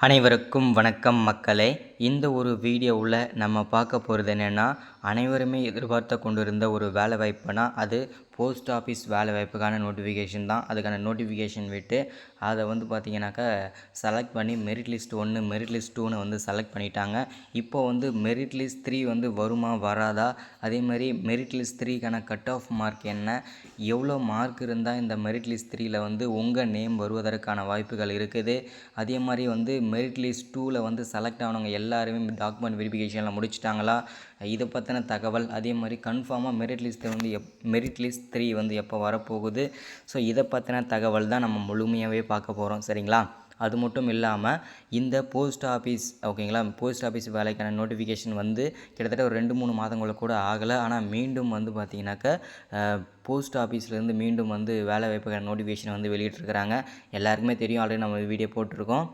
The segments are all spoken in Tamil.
அனைவருக்கும் வணக்கம் மக்களே. இந்த ஒரு வீடியோவில் நம்ம பார்க்க போகிறது என்னென்னா, அனைவருமே எதிர்பார்த்து கொண்டிருந்த ஒரு வேலைவாய்ப்புனா அது போஸ்ட் ஆஃபீஸ் வேலைவாய்ப்புக்கான நோட்டிஃபிகேஷன் தான். அதுக்கான நோட்டிஃபிகேஷன் விட்டு அதை பார்த்திங்கனாக்கா செலக்ட் பண்ணி மெரிட் லிஸ்ட் 1 மெரிட் லிஸ்ட் 2ன்னு செலக்ட் பண்ணிட்டாங்க. இப்போ மெரிட் லிஸ்ட் 3 வருமா வராதா, அதேமாதிரி மெரிட் லிஸ்ட் 3க்கான கட் ஆஃப் மார்க் என்ன, எவ்வளோ மார்க் இருந்தால் இந்த மெரிட் லிஸ்ட் 3ல் உங்கள் நேம் வருவதற்கான வாய்ப்புகள் இருக்குது. அதே மாதிரி மெரிட் லிஸ்ட் 2ல் செலக்ட் ஆனவங்க எல்லாருமே டாக்குமெண்ட் வெரிஃபிகேஷனில் முடிச்சிட்டாங்களா, இதை பற்றின தகவல். அதே மாதிரி கன்ஃபார்மாக மெரிட் லிஸ்ட் மெரிட் லிஸ்ட் 3 எப்போ வரப்போகுது. ஸோ இதை பற்றின தகவல் தான் நம்ம முழுமையாகவே பார்க்க போகிறோம், சரிங்களா. அது மட்டும் இல்லாமல் இந்த போஸ்ட் ஆஃபீஸ் ஓகேங்களா, போஸ்ட் ஆஃபீஸ் வேலைக்கான நோட்டிஃபிகேஷன் கிட்டத்தட்ட ஒரு 2-3 மாதங்களை கூட ஆகலை. ஆனால் மீண்டும் பார்த்திங்கனாக்கா போஸ்ட் ஆஃபீஸ்லேருந்து மீண்டும் வேலை வாய்ப்புக்கான நோட்டிஃபிகேஷன் வெளியிட்டிருக்கிறாங்க. எல்லாருக்குமே தெரியும், ஆல்ரெடி நம்ம வீடியோ போட்டிருக்கோம்.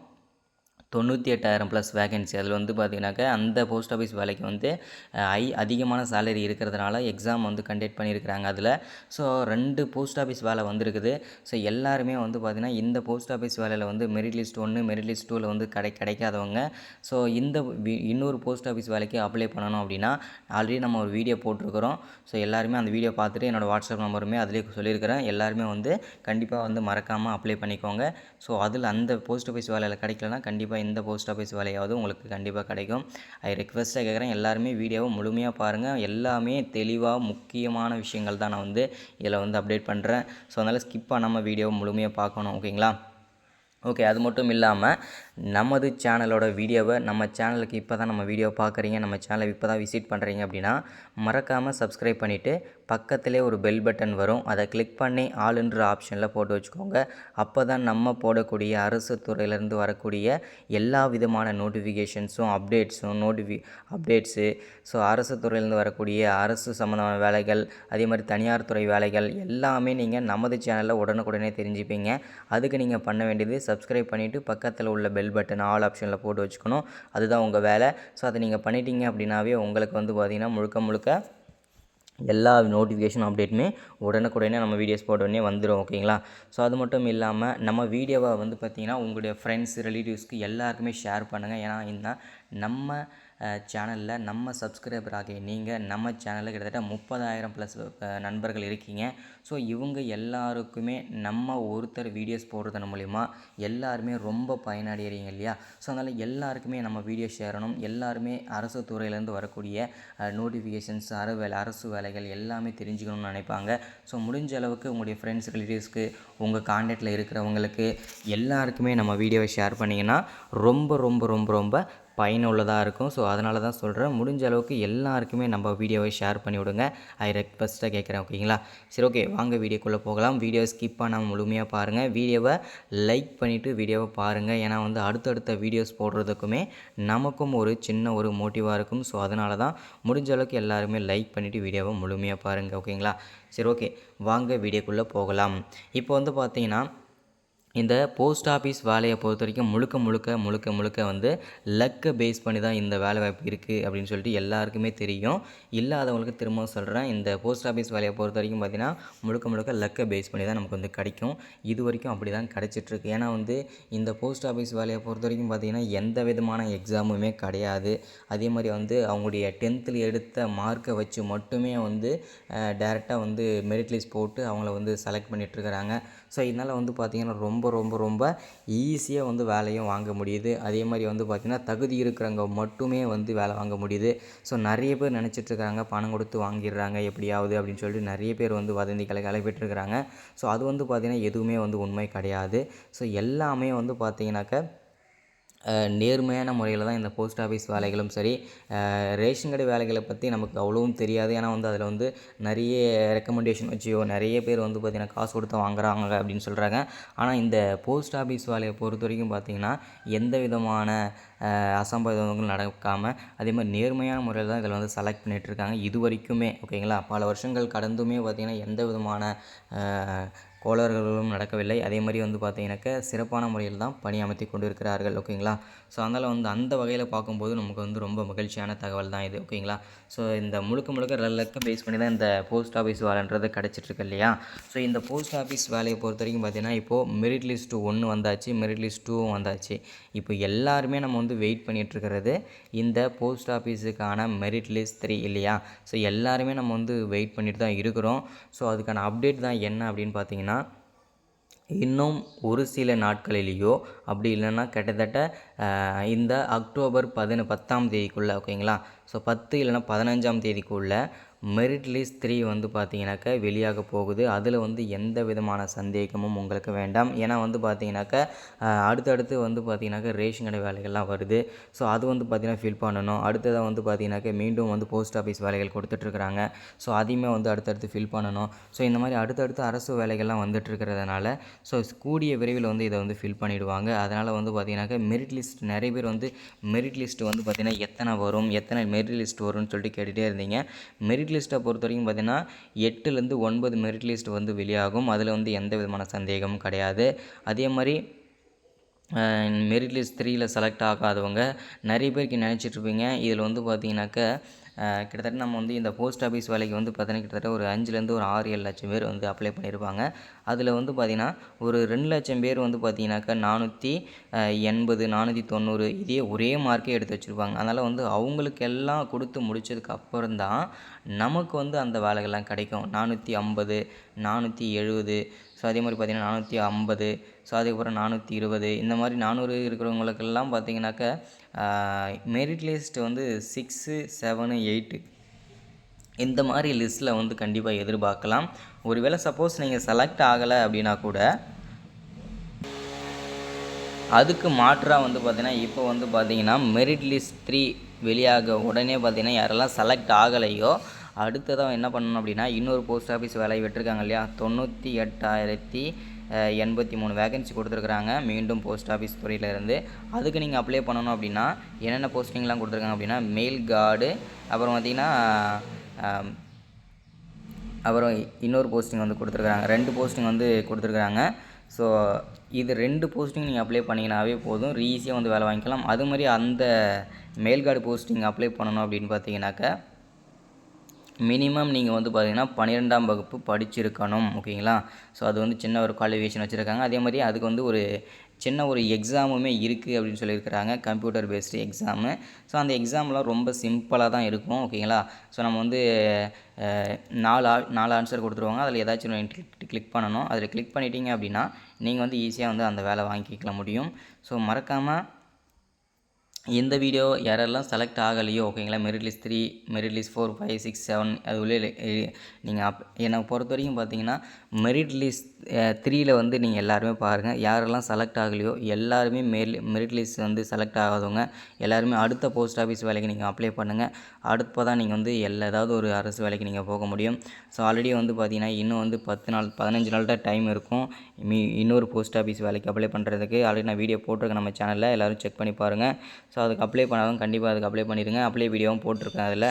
98,000+ வேகன்சி. அதில் பார்த்திங்கனாக்கா அந்த போஸ்ட் ஆஃபீஸ் வேலைக்கு அதிகமான சேலரி இருக்கிறதுனால எக்ஸாம் கண்டக்ட் பண்ணியிருக்கிறாங்க அதில். ஸோ 2 போஸ்ட் ஆஃபீஸ் வேலை வந்திருக்குது. ஸோ எல்லாருமே பார்த்திங்கன்னா இந்த போஸ்ட் ஆஃபீஸ் வேலையில் மெரிட் லிஸ்ட் 1 மெரிட் லிஸ்ட் 2ல் கிடைக்காதவங்க ஸோ இன்னொரு போஸ்ட் ஆஃபீஸ் வேலைக்கு அப்ளை பண்ணணும் அப்படின்னா ஆல்ரெடி நம்ம ஒரு வீடியோ போட்டிருக்கிறோம். ஸோ எல்லாருமே அந்த வீடியோ பார்த்துட்டு என்னோடய வாட்ஸ்அப் நம்பருமே அதிலே சொல்லியிருக்கிறேன். எல்லாருமே கண்டிப்பாக மறக்காமல் அப்ளை பண்ணிக்கோங்க. ஸோ அதில் அந்த போஸ்ட் ஆஃபீஸ் வேலையில் கிடைக்கலனா கண்டிப்பாக இந்த போஸ்ட் ஆஃபீஸ் வேலையாவது உங்களுக்கு கண்டிப்பாக கிடைக்கும். ஐ ரெக்வெஸ்ட்டாக கேட்குறேன், எல்லாருமே வீடியோவை முழுமையாக பாருங்கள். எல்லாமே தெளிவாக முக்கியமான விஷயங்கள் தான் நான் இதில் அப்டேட் பண்ணுறேன். ஸோ அதனால் ஸ்கிப் பண்ணாமல் வீடியோவை முழுமையாக பார்க்கணும், ஓகேங்களா. ஓகே, அது மட்டும் இல்லாமல் நமது சேனலோட வீடியோவை நம்ம சேனலுக்கு இப்போ தான் நம்ம வீடியோ பார்க்குறீங்க, நம்ம சேனலை இப்போ தான் விசிட் பண்ணுறீங்க அப்படின்னா மறக்காமல் சப்ஸ்கிரைப் பண்ணிவிட்டு பக்கத்திலே ஒரு பெல் பட்டன் வரும், அதை கிளிக் பண்ணி ஆளுன்ற ஆப்ஷனில் போட்டு வச்சுக்கோங்க. அப்போ தான் நம்ம போடக்கூடிய அரசு துறையிலேருந்து வரக்கூடிய எல்லா விதமான நோட்டிஃபிகேஷன்ஸும் அப்டேட்ஸு ஸோ அரசு துறையிலேருந்து வரக்கூடிய அரசு சம்மந்தமான வேலைகள், அதே மாதிரி தனியார் துறை வேலைகள் எல்லாமே நீங்கள் நமது சேனலில் உடனுக்குடனே தெரிஞ்சுப்பீங்க. அதுக்கு நீங்கள் பண்ண வேண்டியது சப்ஸ்கிரைப் பண்ணிவிட்டு பக்கத்தில் உள்ள பெல் பட்டன் ஆல் ஆப்ஷனில் போட்டு வச்சுக்கணும். அதுதான் உங்கள் வேலை. ஸோ அதை நீங்கள் பண்ணிட்டீங்க அப்படின்னாவே உங்களுக்கு பார்த்திங்கன்னா முழுக்க எல்லா நோட்டிஃபிகேஷன் அப்டேட்டுமே உடனுக்குடனே நம்ம வீடியோஸ் போட்டோடனே வந்துடும், ஓகேங்களா. ஸோ அது மட்டும் இல்லாமல் நம்ம வீடியோவை பார்த்திங்கன்னா உங்களுடைய ஃப்ரெண்ட்ஸ் ரிலேட்டிவ்ஸ்க்கு எல்லாருக்குமே ஷேர் பண்ணுங்கள். ஏன்னா நம்ம சேனலில் நம்ம சப்ஸ்கிரைபர் ஆகிய நீங்கள் நம்ம சேனலில் கிட்டத்தட்ட 30,000+ நண்பர்கள் இருக்கீங்க. ஸோ இவங்க எல்லாருக்குமே நம்ம ஒருத்தர் வீடியோஸ் போடுறதன் மூலிமா எல்லாருமே ரொம்ப பயனடைகிறீங்க இல்லையா. ஸோ அதனால் எல்லாருக்குமே நம்ம வீடியோ ஷேரணும். எல்லாருமே அரசு துறையிலேருந்து வரக்கூடிய நோட்டிஃபிகேஷன்ஸ் அரசு வேலைகள் எல்லாமே தெரிஞ்சுக்கணும்னு நினைப்பாங்க. ஸோ முடிஞ்ச அளவுக்கு உங்களுடைய ஃப்ரெண்ட்ஸ் ரிலேட்டிவ்ஸ்க்கு உங்கள் கான்டாக்டில் இருக்கிறவங்களுக்கு எல்லாருக்குமே நம்ம வீடியோவை ஷேர் பண்ணிங்கன்னா ரொம்ப ரொம்ப ரொம்ப ரொம்ப பயனுள்ளதாக இருக்கும். ஸோ அதனால தான் சொல்கிறேன், முடிஞ்ச அளவுக்கு எல்லாருக்குமே நம்ம வீடியோவை ஷேர் பண்ணி விடுங்க. ஐ ரெக்வெஸ்ட்டாக கேட்குறேன், ஓகேங்களா. சரி, ஓகே, வாங்க வீடியோக்குள்ளே போகலாம். வீடியோ ஸ்கிப் பண்ணாமல் முழுமையாக பாருங்கள். வீடியோவை லைக் பண்ணிவிட்டு வீடியோவை பாருங்கள். ஏன்னா அடுத்தடுத்த வீடியோஸ் போடுறதுக்குமே நமக்கும் ஒரு சின்ன ஒரு மோட்டிவாக இருக்கும். ஸோ அதனால தான் முடிஞ்ச அளவுக்கு எல்லாருமே லைக் பண்ணிவிட்டு வீடியோவை முழுமையாக பாருங்கள், ஓகேங்களா. சரி, ஓகே, வாங்க வீடியோக்குள்ளே போகலாம். இப்போ பார்த்திங்கன்னா இந்த போஸ்ட் ஆஃபீஸ் வேலையை பொறுத்த வரைக்கும் முழுக்க லக்கை பேஸ் பண்ணி தான் இந்த வேலை வாய்ப்பு இருக்குது அப்படின்னு சொல்லிட்டு எல்லாருக்குமே தெரியும். இல்லாதவங்களுக்கு திரும்பவும் சொல்கிறேன், இந்த போஸ்ட் ஆஃபீஸ் வேலையை பொறுத்த வரைக்கும் பார்த்திங்கன்னா முழுக்க லக்கை பேஸ் பண்ணி தான் நமக்கு கிடைக்கும். இது வரைக்கும் அப்படி தான் கிடச்சிட்ருக்கு. ஏன்னா இந்த போஸ்ட் ஆஃபீஸ் வேலையை பொறுத்த வரைக்கும் பார்த்திங்கன்னா எந்த விதமான எக்ஸாமுமே கிடையாது. அதே மாதிரி அவங்களுடைய 10th எடுத்த மார்க்கை வச்சு மட்டுமே டேரெக்டாக மெரிட் லிஸ்ட் போட்டு அவங்கள செலக்ட் பண்ணிகிட்ருக்கிறாங்க. ஸோ இதனால் பார்த்திங்கன்னா ரொம்ப ரொம்ப ரொம்ப ஈஸியாக வேலையும் வாங்க முடியுது. அதே மாதிரி பார்த்திங்கன்னா தகுதி இருக்கிறவங்க மட்டுமே வேலை வாங்க முடியுது. ஸோ நிறைய பேர் நினச்சிட்ருக்காங்க பணம் கொடுத்து வாங்கிடுறாங்க எப்படியாவது அப்படின்னு சொல்லிட்டு நிறைய பேர் வதந்திகளை கிளப்பிட்டுருக்கிறாங்க. ஸோ அது பார்த்திங்கன்னா எதுவுமே உண்மை கிடையாது. ஸோ எல்லாமே பார்த்திங்கனாக்கா நேர்மையான முறையில் தான் இந்த போஸ்ட் ஆஃபீஸ் வேலைகளும் சரி, ரேஷன் கடை வேலைகளை பற்றி நமக்கு அவ்வளோவும் தெரியாது. ஏன்னா அதில் நிறைய ரெக்கமெண்டேஷன் வச்சியோ நிறைய பேர் பார்த்திங்கன்னா காசு கொடுத்து வாங்குறாங்க அப்படின்னு சொல்கிறாங்க. ஆனால் இந்த போஸ்ட் ஆஃபீஸ் வேலையை பொறுத்த வரைக்கும் பார்த்திங்கன்னா எந்த விதமான அசம்பாவிதங்களும் நடக்காமல் அதே மாதிரி நேர்மையான முறையில் தான் இதில் செலக்ட் பண்ணிகிட்ருக்காங்க இது வரைக்குமே, ஓகேங்களா. பல வருஷங்கள் கடந்துமே பார்த்திங்கன்னா எந்த விதமான கோளாறுகளும் நடக்கவில்லை. அதே மாதிரி வந்து பார்த்தீங்கன்னாக்க சிறப்பான முறையில் தான் பணி அமைத்து கொண்டு இருக்கிறார்கள். ஓகேங்களா. ஸோ அதனால் வந்து அந்த வகையில் பார்க்கும்போது நமக்கு வந்து ரொம்ப மகிழ்ச்சியான தகவல் தான் இது. ஓகேங்களா. ஸோ இந்த முழுக்க லக்கை பேஸ் பண்ணி தான் இந்த போஸ்ட் ஆஃபீஸ் வேலைன்றது கிடச்சிட்ருக்கு இல்லையா. ஸோ இந்த போஸ்ட் ஆஃபீஸ் வேலையை பொறுத்த வரைக்கும் பார்த்தீங்கன்னா இப்போது மெரிட் லிஸ்ட் 1 வந்தாச்சு, மெரிட் லிஸ்ட் 2 வந்தாச்சு. இப்போ எல்லாருமே நம்ம வந்து வெயிட் பண்ணிகிட்ருக்கிறது இந்த போஸ்ட் ஆஃபீஸுக்கான மெரிட் லிஸ்ட் 3 இல்லையா. ஸோ எல்லாருமே நம்ம வந்து வெயிட் பண்ணிட்டு தான் இருக்கிறோம். ஸோ அதுக்கான அப்டேட் தான் என்ன அப்படின்னு பார்த்தீங்கன்னா, இன்னும் ஒரு சில நாட்களிலேயோ அப்படி இல்லைன்னா கிட்டத்தட்ட இந்த அக்டோபர் 10ஆம் தேதிக்குள்ளே, ஓகேங்களா. ஸோ 10 இல்லைன்னா 15ஆம் தேதிக்குள்ளே மெரிட் லிஸ்ட் 3 வந்து பார்த்தீங்கன்னாக்கா வெளியாக போகுது. அதில் வந்து எந்த விதமான சந்தேகமும் உங்களுக்கு வேண்டாம். ஏன்னா வந்து பார்த்தீங்கன்னாக்கா அடுத்தடுத்து வந்து பார்த்தீங்கன்னாக்கா ரேஷன் கடை வேலைகள்லாம் வருது. ஸோ அது வந்து பார்த்தீங்கன்னா ஃபில் பண்ணணும். அடுத்ததாக வந்து பார்த்தீங்கன்னாக்கா மீண்டும் வந்து போஸ்ட் ஆஃபீஸ் வேலைகள் கொடுத்துட்ருக்குறாங்க. ஸோ அதையுமே வந்து அடுத்தடுத்து ஃபில் பண்ணணும். ஸோ இந்த மாதிரி அடுத்தடுத்து அரசு வேலைகள்லாம் வந்துட்டுருக்கிறதுனால ஸோ கூடிய விரைவில் வந்து இதை வந்து ஃபில் பண்ணிவிடுவாங்க. அதனால் வந்து பார்த்தீங்கன்னாக்கா மெரிட் லிஸ்ட் நிறைய பேர் வந்து மெரிட் லிஸ்ட் வந்து பார்த்தீங்கன்னா எத்தனை வரும், எத்தனை மெரிட் லிஸ்ட் வரும்னு சொல்லிட்டு கேட்டுகிட்டே இருந்தீங்க. மெரிட் லிஸ்ட்டை பொறுத்த வரைக்கும் பார்த்தீங்கன்னா 8லேருந்து 9 மெரிட் லிஸ்ட் வந்து வெளியாகும். அதில் வந்து எந்த விதமான சந்தேகமும் கிடையாது. அதே மாதிரி மெரிட் லிஸ்ட் 3ல செலக்ட் ஆகாதவங்க நிறைய பேருக்கு நினச்சிட்ருப்பீங்க. இதில் வந்து பார்த்தீங்கன்னாக்கா கிட்டத்தட்ட நம்ம வந்து இந்த போஸ்ட் ஆஃபீஸ் வேலைக்கு வந்து பார்த்தீங்கன்னா கிட்டத்தட்ட ஒரு 5லேருந்து ஒரு 6-7 லட்சம் பேர் வந்து அப்ளை பண்ணியிருப்பாங்க. அதில் வந்து பார்த்திங்கன்னா ஒரு 2 லட்சம் பேர் வந்து பார்த்திங்கனாக்கா 480 490 இதே ஒரே மார்க்கே எடுத்து வச்சுருப்பாங்க. அதனால் வந்து அவங்களுக்கெல்லாம் கொடுத்து முடித்ததுக்கு அப்புறம் தான் நமக்கு வந்து அந்த வேலைகள்லாம் கிடைக்கும். 450 470 ஸோ அதே மாதிரி பார்த்திங்கன்னா 450 ஸோ அதுக்கப்புறம் 420 இந்த மாதிரி 400 இருக்கிறவங்களுக்கெல்லாம் பார்த்திங்கனாக்கா மெரிட் லிஸ்ட் வந்து 6, 7, 8 இந்த மாதிரி லிஸ்ட்டில் வந்து கண்டிப்பாக எதிர்பார்க்கலாம். ஒருவேளை சப்போஸ் நீங்கள் செலக்ட் ஆகலை அப்படின்னா கூட அதுக்கு மாற்றாக வந்து பார்த்திங்கன்னா இப்போ வந்து பார்த்திங்கன்னா மெரிட் லிஸ்ட் 3 வெளியாக உடனே பார்த்திங்கன்னா யாரெல்லாம் செலக்ட் ஆகலையோ அடுத்ததாக என்ன பண்ணணும் அப்படின்னா இன்னொரு போஸ்ட் ஆஃபீஸ் வேலையை விட்டுருக்காங்க இல்லையா. 98,083 வேகன்சி கொடுத்துருக்குறாங்க மீண்டும் போஸ்ட் ஆஃபீஸ் துறையிலேருந்து. அதுக்கு நீங்கள் அப்ளை பண்ணணும் அப்படின்னா என்னென்ன போஸ்டிங்லாம் கொடுத்துருக்காங்க அப்படின்னா மெயில் கார்டு, அப்புறம் பார்த்திங்கன்னா அப்புறம் இன்னொரு போஸ்டிங் வந்து கொடுத்துருக்குறாங்க. 2 போஸ்டிங் வந்து கொடுத்துருக்குறாங்க. ஸோ இது 2 போஸ்டிங் நீங்கள் அப்ளை பண்ணிங்கனாவே போதும், ஈஸியாக வந்து வேலை வாங்கிக்கலாம். அது மாதிரி அந்த மெயில் கார்டு போஸ்டிங் அப்ளை பண்ணணும் அப்படின்னு பார்த்தீங்கன்னாக்கா மினிமம் நீங்கள் வந்து பார்த்தீங்கன்னா 12ஆம் வகுப்பு படிச்சிருக்கணும். ஓகேங்களா. ஸோ அது வந்து சின்ன ஒரு குவாலிஃபிகேஷன் வச்சுருக்காங்க. அதே மாதிரி அதுக்கு வந்து ஒரு சின்ன ஒரு எக்ஸாமுமே இருக்குது அப்படின்னு சொல்லியிருக்கிறாங்க, கம்ப்யூட்டர் பேஸ்டு எக்ஸாமு. ஸோ அந்த எக்ஸாம்லாம் ரொம்ப சிம்பிளாக தான் இருக்கும். ஓகேங்களா. ஸோ நம்ம வந்து 4 ஆன்சர் கொடுத்துருவாங்க. அதில் ஏதாச்சும் ஒன்று கிளிக் பண்ணணும். அதில் கிளிக் பண்ணிட்டீங்க அப்படின்னா நீங்கள் வந்து ஈஸியாக வந்து அந்த வேலை வாங்கிக்க முடியும். ஸோ மறக்காமல் இந்த வீடியோ யாரெல்லாம் செலக்ட் ஆகலையோ, ஓகேங்களா, மெரிட் லிஸ்ட் 3, மெரிட் லிஸ்ட் 4, 5, 6, 7 அது உள்ளே நீங்கள் என்னை பொறுத்த வரைக்கும் பார்த்தீங்கன்னா மெரிட் லிஸ்ட் 3ல் வந்து நீங்கள் எல்லாருமே பாருங்கள். யாரெல்லாம் செலக்ட் ஆகலையோ எல்லாருமே மெரிட் லிஸ்ட் வந்து செலக்ட் ஆகாதவங்க எல்லாருமே அடுத்த போஸ்ட் ஆஃபீஸ் வேலைக்கு நீங்கள் அப்ளை பண்ணுங்கள். அடுப்போ தான் நீங்கள் வந்து ஏதாவது ஒரு அரசு வேலைக்கு நீங்கள் போக முடியும். ஸோ ஆல்ரெடி வந்து பார்த்தீங்கன்னா இன்னும் வந்து 10 நாள் 15 நாள் தான் டைம் இருக்கும் இன்னொரு போஸ்ட் ஆஃபீஸ் வேலைக்கு அப்ளை பண்ணுறதுக்கு. ஆல்ரெடி நான் வீடியோ போட்டிருக்கேன் நம்ம சேனலில், எல்லோரும் செக் பண்ணி பாருங்கள். ஸோ அதுக்கு அப்ளை பண்ணாலும் கண்டிப்பாக அதுக்கு அப்ளை பண்ணிடுங்க. அப்ளை வீடியோவும் போட்டிருக்கேன் அதில்.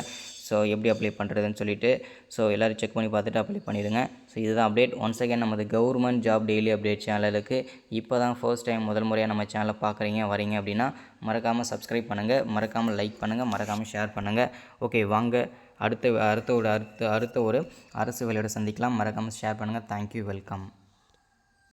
ஸோ எப்படி அப்ளை பண்ணுறதுன்னு சொல்லிட்டு ஸோ எல்லோரும் செக் பண்ணி பார்த்துட்டு அப்ளை பண்ணிடுங்க. ஸோ இதுதான் அப்டேட். ஒன்ஸ் அகேன் நமது கவர்மெண்ட் ஜாப் டெய்லி அப்டேட் சேனலுக்கு இப்போ தான் ஃபர்ஸ்ட் டைம் முதல் முறையாக நம்ம சேனலை பார்க்குறீங்க வரீங்க அப்படின்னா மறக்காமல் சப்ஸ்கிரைப் பண்ணுங்கள், மறக்காமல் லைக் பண்ணுங்கள், மறக்காமல் ஷேர் பண்ணுங்கள். ஓகே வாங்க அடுத்த ஒரு அரசு வேலையோட சந்திக்கலாம். மறக்காமல் ஷேர் பண்ணுங்கள். Thank you, welcome.